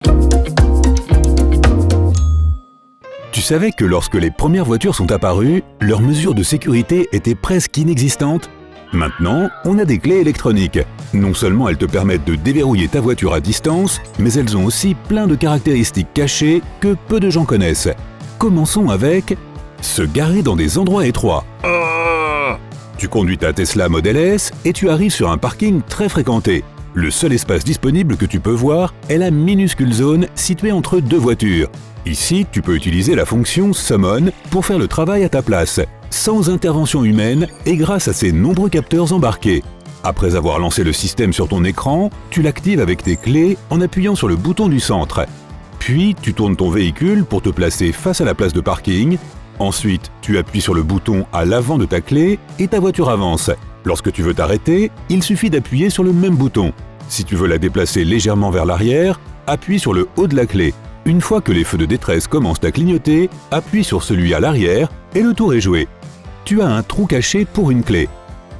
Tu savais que lorsque les premières voitures sont apparues, leurs mesures de sécurité étaient presque inexistantes? Maintenant, on a des clés électroniques. Non seulement elles te permettent de déverrouiller ta voiture à distance, mais elles ont aussi plein de caractéristiques cachées que peu de gens connaissent. Commençons avec se garer dans des endroits étroits. Tu conduis ta Tesla Model S et tu arrives sur un parking très fréquenté. Le seul espace disponible que tu peux voir est la minuscule zone située entre deux voitures. Ici, tu peux utiliser la fonction Summon pour faire le travail à ta place, sans intervention humaine et grâce à ses nombreux capteurs embarqués. Après avoir lancé le système sur ton écran, tu l'actives avec tes clés en appuyant sur le bouton du centre. Puis, tu tournes ton véhicule pour te placer face à la place de parking. Ensuite, tu appuies sur le bouton à l'avant de ta clé et ta voiture avance. Lorsque tu veux t'arrêter, il suffit d'appuyer sur le même bouton. Si tu veux la déplacer légèrement vers l'arrière, appuie sur le haut de la clé. Une fois que les feux de détresse commencent à clignoter, appuie sur celui à l'arrière et le tour est joué. Tu as un trou caché pour une clé.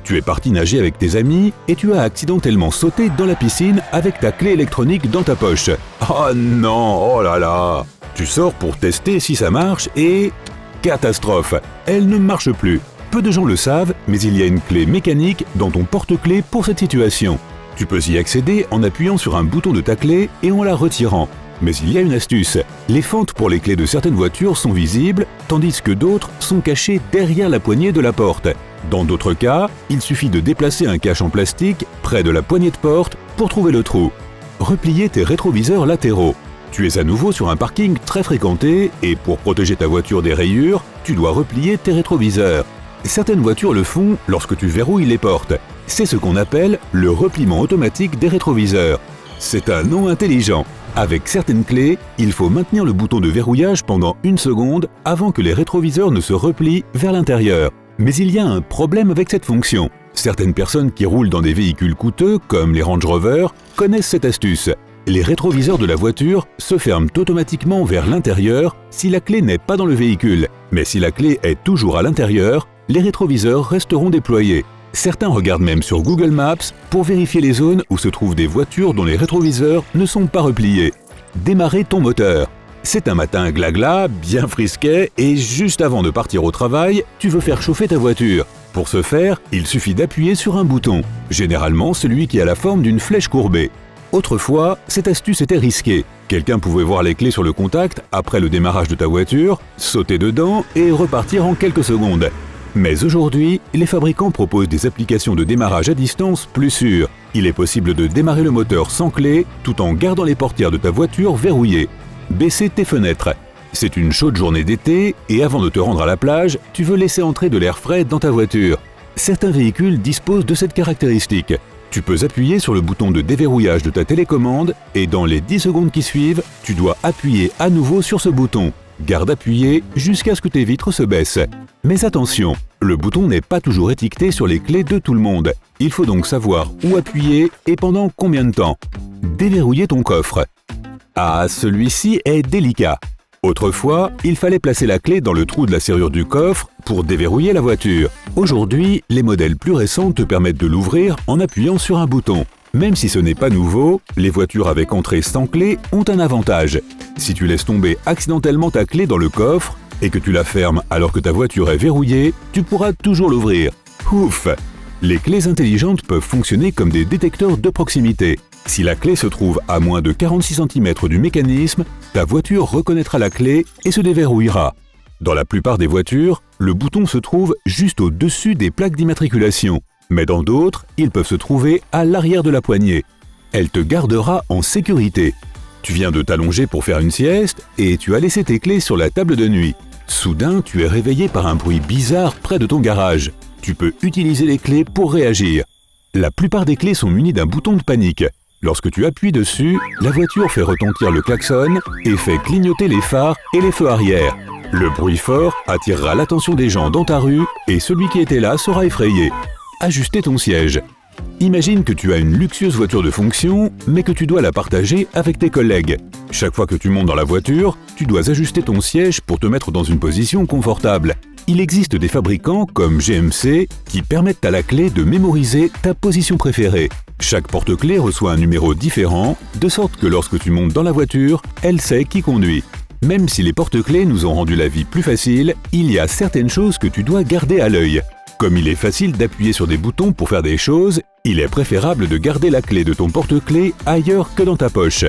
Tu es parti nager avec tes amis et tu as accidentellement sauté dans la piscine avec ta clé électronique dans ta poche. Oh non, oh là là! Tu sors pour tester si ça marche et... catastrophe! Elle ne marche plus. Peu de gens le savent, mais il y a une clé mécanique dans ton porte-clés pour cette situation. Tu peux y accéder en appuyant sur un bouton de ta clé et en la retirant. Mais il y a une astuce, les fentes pour les clés de certaines voitures sont visibles, tandis que d'autres sont cachées derrière la poignée de la porte. Dans d'autres cas, il suffit de déplacer un cache en plastique près de la poignée de porte pour trouver le trou. Replier tes rétroviseurs latéraux. Tu es à nouveau sur un parking très fréquenté et pour protéger ta voiture des rayures, tu dois replier tes rétroviseurs. Certaines voitures le font lorsque tu verrouilles les portes. C'est ce qu'on appelle le repliement automatique des rétroviseurs. C'est un nom intelligent. Avec certaines clés, il faut maintenir le bouton de verrouillage pendant 1 seconde avant que les rétroviseurs ne se replient vers l'intérieur. Mais il y a un problème avec cette fonction. Certaines personnes qui roulent dans des véhicules coûteux, comme les Range Rover, connaissent cette astuce. Les rétroviseurs de la voiture se ferment automatiquement vers l'intérieur si la clé n'est pas dans le véhicule. Mais si la clé est toujours à l'intérieur, les rétroviseurs resteront déployés. Certains regardent même sur Google Maps pour vérifier les zones où se trouvent des voitures dont les rétroviseurs ne sont pas repliés. Démarrer ton moteur. C'est un matin glas-glas, bien frisquet et juste avant de partir au travail, tu veux faire chauffer ta voiture. Pour ce faire, il suffit d'appuyer sur un bouton, généralement celui qui a la forme d'une flèche courbée. Autrefois, cette astuce était risquée. Quelqu'un pouvait voir les clés sur le contact après le démarrage de ta voiture, sauter dedans et repartir en quelques secondes. Mais aujourd'hui, les fabricants proposent des applications de démarrage à distance plus sûres. Il est possible de démarrer le moteur sans clé tout en gardant les portières de ta voiture verrouillées. Baisser tes fenêtres. C'est une chaude journée d'été et avant de te rendre à la plage, tu veux laisser entrer de l'air frais dans ta voiture. Certains véhicules disposent de cette caractéristique. Tu peux appuyer sur le bouton de déverrouillage de ta télécommande et dans les 10 secondes qui suivent, tu dois appuyer à nouveau sur ce bouton. Garde appuyé jusqu'à ce que tes vitres se baissent. Mais attention, le bouton n'est pas toujours étiqueté sur les clés de tout le monde. Il faut donc savoir où appuyer et pendant combien de temps. Déverrouiller ton coffre. Ah, celui-ci est délicat. Autrefois, il fallait placer la clé dans le trou de la serrure du coffre pour déverrouiller la voiture. Aujourd'hui, les modèles plus récents te permettent de l'ouvrir en appuyant sur un bouton. Même si ce n'est pas nouveau, les voitures avec entrée sans clé ont un avantage. Si tu laisses tomber accidentellement ta clé dans le coffre et que tu la fermes alors que ta voiture est verrouillée, tu pourras toujours l'ouvrir. Ouf! Les clés intelligentes peuvent fonctionner comme des détecteurs de proximité. Si la clé se trouve à moins de 46 cm du mécanisme, ta voiture reconnaîtra la clé et se déverrouillera. Dans la plupart des voitures, le bouton se trouve juste au-dessus des plaques d'immatriculation. Mais dans d'autres, ils peuvent se trouver à l'arrière de la poignée. Elle te gardera en sécurité. Tu viens de t'allonger pour faire une sieste et tu as laissé tes clés sur la table de nuit. Soudain, tu es réveillé par un bruit bizarre près de ton garage. Tu peux utiliser les clés pour réagir. La plupart des clés sont munies d'un bouton de panique. Lorsque tu appuies dessus, la voiture fait retentir le klaxon et fait clignoter les phares et les feux arrière. Le bruit fort attirera l'attention des gens dans ta rue et celui qui était là sera effrayé. Ajuster ton siège. Imagine que tu as une luxueuse voiture de fonction, mais que tu dois la partager avec tes collègues. Chaque fois que tu montes dans la voiture, tu dois ajuster ton siège pour te mettre dans une position confortable. Il existe des fabricants comme GMC qui permettent à la clé de mémoriser ta position préférée. Chaque porte-clés reçoit un numéro différent, de sorte que lorsque tu montes dans la voiture, elle sait qui conduit. Même si les porte-clés nous ont rendu la vie plus facile, il y a certaines choses que tu dois garder à l'œil. Comme il est facile d'appuyer sur des boutons pour faire des choses, il est préférable de garder la clé de ton porte-clés ailleurs que dans ta poche.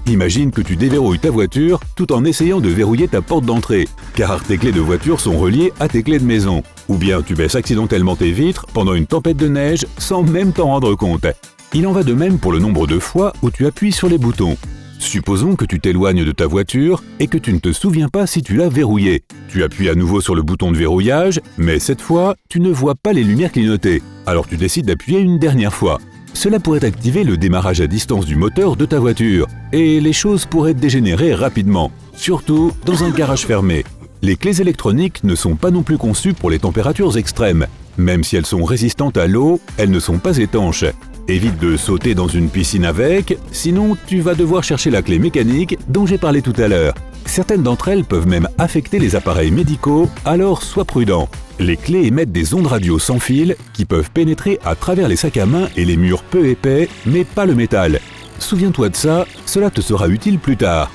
Imagine que tu déverrouilles ta voiture tout en essayant de verrouiller ta porte d'entrée, car tes clés de voiture sont reliées à tes clés de maison. Ou bien tu baisses accidentellement tes vitres pendant une tempête de neige sans même t'en rendre compte. Il en va de même pour le nombre de fois où tu appuies sur les boutons. Supposons que tu t'éloignes de ta voiture et que tu ne te souviens pas si tu l'as verrouillée. Tu appuies à nouveau sur le bouton de verrouillage, mais cette fois, tu ne vois pas les lumières clignoter. Alors tu décides d'appuyer une dernière fois. Cela pourrait activer le démarrage à distance du moteur de ta voiture, et les choses pourraient dégénérer rapidement, surtout dans un garage fermé. Les clés électroniques ne sont pas non plus conçues pour les températures extrêmes. Même si elles sont résistantes à l'eau, elles ne sont pas étanches. Évite de sauter dans une piscine avec, sinon tu vas devoir chercher la clé mécanique dont j'ai parlé tout à l'heure. Certaines d'entre elles peuvent même affecter les appareils médicaux, alors sois prudent. Les clés émettent des ondes radio sans fil qui peuvent pénétrer à travers les sacs à main et les murs peu épais, mais pas le métal. Souviens-toi de ça, cela te sera utile plus tard.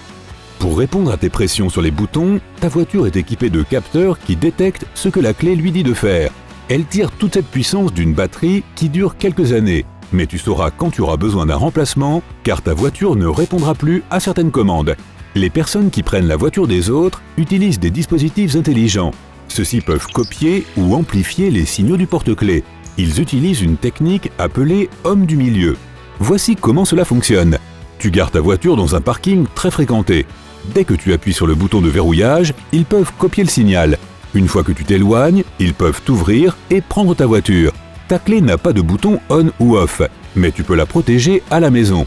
Pour répondre à tes pressions sur les boutons, ta voiture est équipée de capteurs qui détectent ce que la clé lui dit de faire. Elle tire toute cette puissance d'une batterie qui dure quelques années. Mais tu sauras quand tu auras besoin d'un remplacement, car ta voiture ne répondra plus à certaines commandes. Les personnes qui prennent la voiture des autres utilisent des dispositifs intelligents. Ceux-ci peuvent copier ou amplifier les signaux du porte-clés. Ils utilisent une technique appelée « homme du milieu ». Voici comment cela fonctionne. Tu gares ta voiture dans un parking très fréquenté. Dès que tu appuies sur le bouton de verrouillage, ils peuvent copier le signal. Une fois que tu t'éloignes, ils peuvent t'ouvrir et prendre ta voiture. Ta clé n'a pas de bouton on ou off, mais tu peux la protéger à la maison.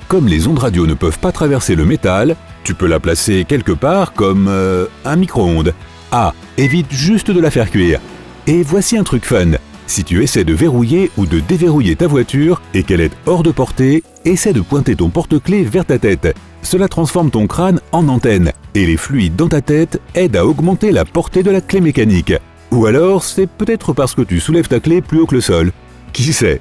Comme les ondes radio ne peuvent pas traverser le métal, tu peux la placer quelque part comme un micro-ondes. Ah, évite juste de la faire cuire. Et voici un truc fun. Si tu essaies de verrouiller ou de déverrouiller ta voiture et qu'elle est hors de portée, essaie de pointer ton porte-clés vers ta tête. Cela transforme ton crâne en antenne et les fluides dans ta tête aident à augmenter la portée de la clé mécanique. Ou alors, c'est peut-être parce que tu soulèves ta clé plus haut que le sol. Qui sait?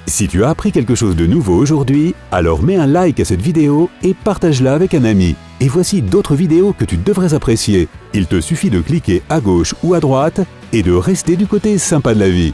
Si tu as appris quelque chose de nouveau aujourd'hui, alors mets un like à cette vidéo et partage-la avec un ami. Et voici d'autres vidéos que tu devrais apprécier. Il te suffit de cliquer à gauche ou à droite et de rester du côté sympa de la vie.